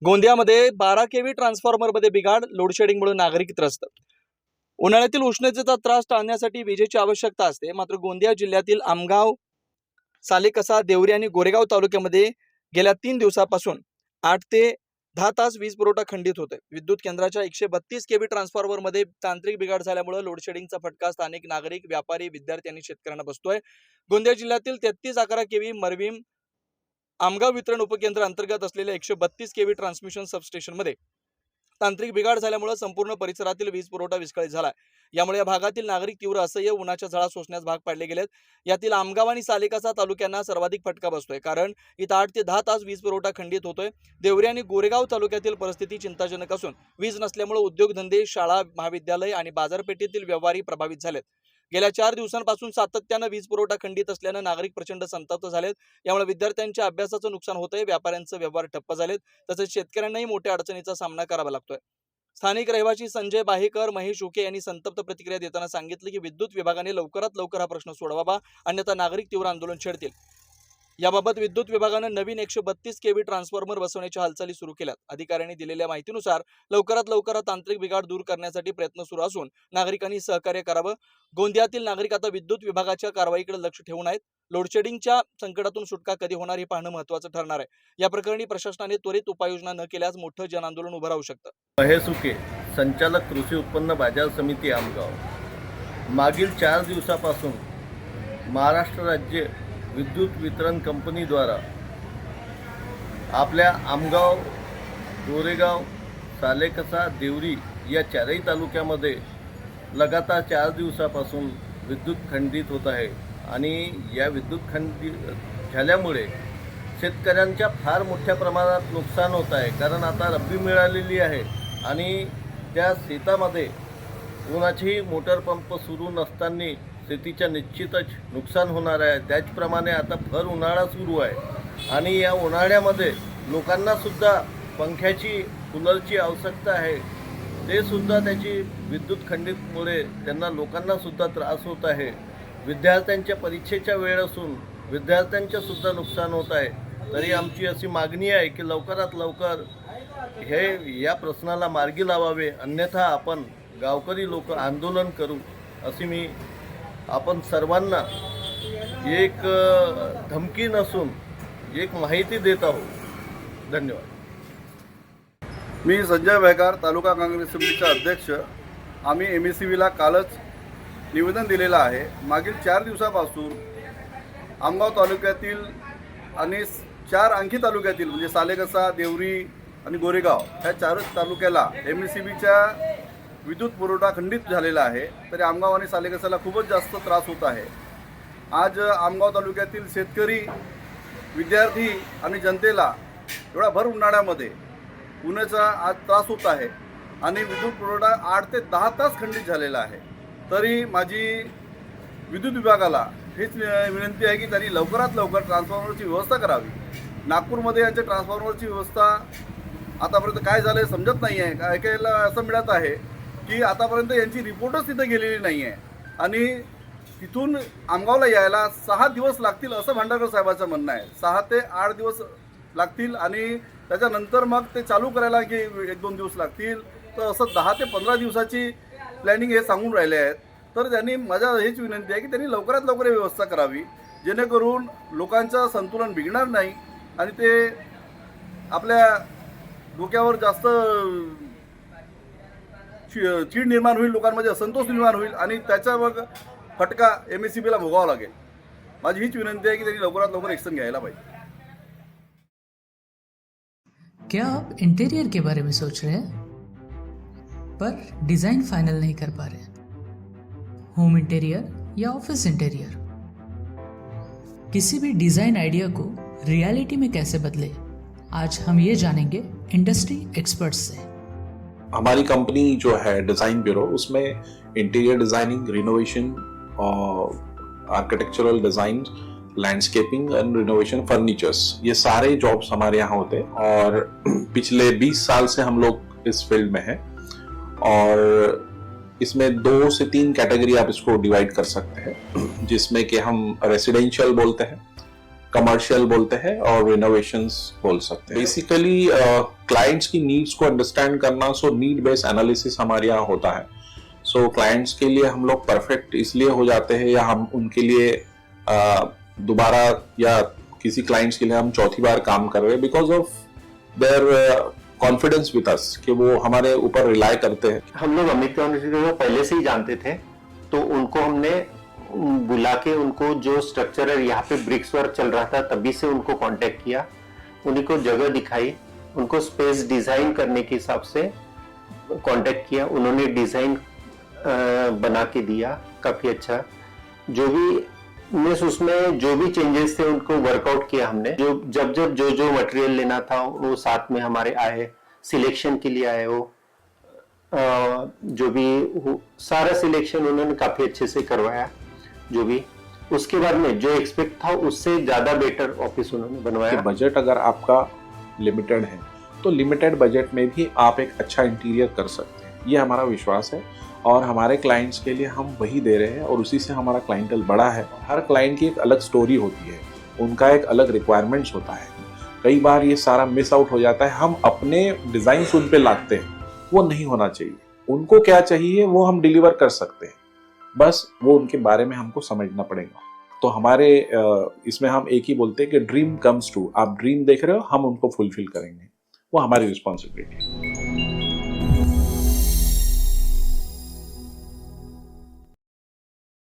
गोंदियामध्ये 12 केव्ही ट्रान्सफॉर्मरमध्ये बिघाड, लोडशेडिंगमुळे नागरिक त्रस्त. उन्हाळ्यातील उष्णतेचा त्रास टाळण्यासाठी विजेची आवश्यकता असते. मात्र गोंदिया जिल्ह्यातील आमगाव, सालेकसा, देवरी आणि गोरेगाव तालुक्यामध्ये गेल्या 3 दिवसापासून 8 ते 10 तास वीज पुरवठा खंडित होतोय. विद्युत केंद्राच्या 132 केव्ही ट्रान्सफॉर्मरमध्ये तांत्रिक बिघाड झाल्यामुळे लोडशेडिंगचा फटका स्थानिक नागरिक, व्यापारी, विद्यार्थी आणि शेतकऱ्यांना बसतोय. गोंदिया जिल्ह्यातील 33-11 केव्ही मरवीम आमगाव वितरण उपकेंद्र अंतर्गत असलेल्या 132 केव्ही ट्रान्समिशन सबस्टेशनमध्ये तांत्रिक बिघाड झाल्यामुळे संपूर्ण परिसरातील वीज पुरवठा विस्कळीत झाला. यामुळे या भागातील नागरिक तीव्र असह्य उन्हाच्या झळा सोसण्यास भाग पाडले गेलेत. यातील आमगाव आणि सालेकसा तालुक्यांना सर्वाधिक फटका बसतोय, कारण इथं 8 ते 10 तास वीज पुरवठा खंडित होतोय. देवरी आणि गोरेगाव तालुक्यातील परिस्थिती चिंताजनक असून वीज नसल्यामुळे उद्योगधंदे, शाळा, महाविद्यालय आणि बाजारपेठेतील व्यवहारही प्रभावित झालेत. गेल्या 4 दिवसांपासून सातत्यानं वीज पुरवठा खंडित असल्यानं नागरिक प्रचंड संतप्त झालेत. यामुळे विद्यार्थ्यांच्या अभ्यासाचं नुकसान होतंय, व्यापाऱ्यांचे व्यवहार ठप्प झालेत, तसेच शेतकऱ्यांनाही मोठ्या अडचणीचा सामना करावा लागतोय. स्थानिक रहिवासी संजय बाहेकर, महेश उके यांनी संतप्त प्रतिक्रिया देताना सांगितलं की विद्युत विभागाने लवकरात लवकर हा प्रश्न सोडवावा, अन्यथा नागरिक तीव्र आंदोलन छेडतील. याबाबत विद्युत विभागानं नवीन 132 केव्ही ट्रान्सफॉर्मर बसवण्याच्या हालचाली सुरू केल्यात. अधिकाऱ्यांनी दिलेल्या माहितीनुसार लवकरात लवकर हा तांत्रिक बिघाड दूर करण्यासाठी प्रयत्न सुरू असून नागरिकांनी सहकार्य करावं. गोंदियातील नागरिक आता विद्युत विभागाच्या कारवाईकडे लक्ष ठेवून आहेत. लोडशेडिंगच्या संकटातून सुटका कधी होणार हे पाहणं महत्त्वाचं ठरणार आहे. या प्रकरणी प्रशासनाने त्वरित उपाययोजना न केल्यास मोठं जनआंदोलन उभं राहू शकतं. महेश उके, संचालक कृषी उत्पन्न बाजार समिती आमगाव. मागील 4 दिवसापासून महाराष्ट्र राज्य विद्युत वितरण कंपनीद्वारा आपल्या आमगाव, गोरेगाव, सालेकसा, देवरी या 4ही तालुक्यामध्ये लगातार 4 दिवसापासून विद्युत खंडित होत आहे. आणि या विद्युत खंडित झाल्यामुळे शेतकऱ्यांच्या फार मोठ्या प्रमाणात नुकसान होत आहे. कारण आता रब्बी मिळालेली आहे आणि त्या शेतामध्ये कोणाचेही मोटर पंप सुरू नसताना शेतीच्या निश्चितच नुकसान होणार आहे. त्याचप्रमाणे आता भर उन्हाळा सुरू आहे आणि या उन्हाळ्यामध्ये लोकांनासुद्धा पंख्याची, कूलरची आवश्यकता आहे. ते सुद्धा त्याची विद्युत खंडितमुळे त्यांना लोकांनासुद्धा त्रास होत आहे. विद्यार्थ्यांच्या परीक्षेच्या वेळ असून विद्यार्थ्यांचे सुद्धा नुकसान होत आहे. तरी आमची अशी मागणी आहे की लवकरात लवकर या प्रश्नाला मार्गी लावावे, अन्यथा आपण गावकरी लोक आंदोलन करू अशी मी आपण सर्वांना एक धमकी नसून एक माहिती देत आहोत. धन्यवाद. मी संजय बाहेकर, तालुका काँग्रेस समितीचा अध्यक्ष. आम्ही MECBला कालच निवेदन दिलेलं आहे. मागील 4 दिवसापासून आमगाव तालुक्यातील आणि 4 आणखी तालुक्यातील म्हणजे सालेकसा, देवरी आणि गोरेगाव ह्या 4 तालुक्याला MECBच्या विद्युत पुरवठा खंडित झालेला आहे. तरी आमगाव आणि सालेकसाला खूपच जास्त त्रास होत आहे. आज आमगाव तालुक्यातील शेतकरी, विद्यार्थी आणि जनतेला एवढा भर उन्हाळ्यामध्ये उन्हाचा आज त्रास होत आहे आणि विद्युत पुरवठा 8 ते 10 तास खंडित झालेला आहे. तरी माझी विद्युत विभागाला हीच विनंती आहे की त्यांनी लवकरात लवकर ट्रान्सफॉर्मरची व्यवस्था करावी. नागपूरमध्ये यांच्या ट्रान्सफॉर्मरची व्यवस्था आतापर्यंत काय झालं आहे समजत नाही आहे. ऐकायला असं मिळत आहे की आतापर्यंत यांची रिपोर्टच तिथे गेलेली नाही आहे आणि तिथून आमगावला यायला 6 दिवस लागतील असं भांडारकर साहेबांचं म्हणणं आहे. 6 ते 8 दिवस लागतील आणि त्याच्यानंतर मग ते चालू करायला की 1-2 दिवस लागतील. तर असं 10 ते 15 दिवसाची प्लॅनिंग हे सांगून राहिले आहेत. तर त्यांनी माझ्या हेच विनंती आहे की त्यांनी लवकरात लवकर व्यवस्था करावी, जेणेकरून लोकांचं संतुलन बिघडणार नाही आणि ते आपल्या डोक्यावर जास्त चीड निर्माण होईल, लोकांमध्ये असंतोष निर्माण होईल आणि त्याचा मग फटका MECBला भोगावा लागेल. माझी हीच विनंती आहे की त्यांनी लवकरात लवकर ॲक्शन घ्यायला पाहिजे. क्या आप इंटीरियर के बारे में सोच रहे हैं पर डिज़ाइन फाइनल नहीं कर पा रहे? होम इंटीरियर या ऑफिस इंटीरियर, किसी भी डिज़ाइन आइडिया को रियलिटी में कैसे बदले, आज हम ये जानेंगे इंडस्ट्री एक्सपर्ट्स से. हमारी कंपनी जो है डिज़ाइन ब्यूरो, उसमें interior designing, renovation, architectural design, landscaping end renovation, furnitures, ये सारे जॉब्स हमारे यहाँ होते हैं. और पिछले 20 साल से हम लोग इस फील्ड में हैं और इसमें 2 से 3 कैटेगरी आप इसको डिवाइड कर सकते हैं, जिसमें कि हम रेसिडेंशियल बोलते हैं, कमर्शियल बोलते हैं और रिनोवेशंस बोल सकते हैं। बेसिकली क्लाइंट्स की नीड्स को अंडरस्टैंड करना, सो नीड बेस्ड एनालिसिस हमारे यहाँ होता है। सो क्लाइंट्स के लिए हम लोग परफेक्ट इसलिए हो जाते हैं या हम उनके लिए दोबारा या किसी क्लाइंट्स के लिए हम चौथी बार काम कर रहे हैं because of their confidence with us, कि वो हमारे ऊपर रिलाई करते हैं। हम लोग अमित यूनिवर्सिटी को पहले से ही जानते थे, तो उनको हमने बुला के उनको जो स्ट्रक्चर है यहाँ पे ब्रिक्स वर्क चल रहा था तभी से उनको कांटेक्ट किया, उन्हीं को जगह दिखाई, उनको स्पेस डिजाइन करने के हिसाब से कांटेक्ट किया, उन्होंने डिजाइन बना के दिया काफी अच्छा। जो भी उसमें जो भी चेंजेस थे उनको वर्कआउट किया हमने, जब जो मटेरियल लेना था वो साथ में हमारे आए, सिलेक्शन के लिए आए, वो जो भी सारा सिलेक्शन उन्होंने काफी अच्छे से करवाया। जो भी उसके बाद में जो एक्सपेक्ट था उससे ज्यादा बेटर ऑफिस उन्होंने बनवाया। बजट अगर आपका लिमिटेड है तो लिमिटेड बजट में भी आप एक अच्छा इंटीरियर कर सकते हैं, ये हमारा विश्वास है और हमारे क्लाइंट्स के लिए हम वही दे रहे हैं और उसी से हमारा क्लाइंटल बड़ा है। हर क्लाइंट की एक अलग स्टोरी होती है, उनका एक अलग रिक्वायरमेंट्स होता है, कई बार ये सारा मिस आउट हो जाता है। हम अपने डिजाइन उन पे लाते हैं, वो नहीं होना चाहिए। उनको क्या चाहिए वो हम डिलीवर कर सकते हैं, बस वो उनके बारे में हमको समझना पड़ेगा। तो हमारे इसमें हम एक ही बोलते हैं कि ड्रीम कम्स ट्रू। आप ड्रीम देख रहे हो, हम उनको फुलफिल करेंगे, वो हमारी रिस्पॉन्सिबिलिटी है।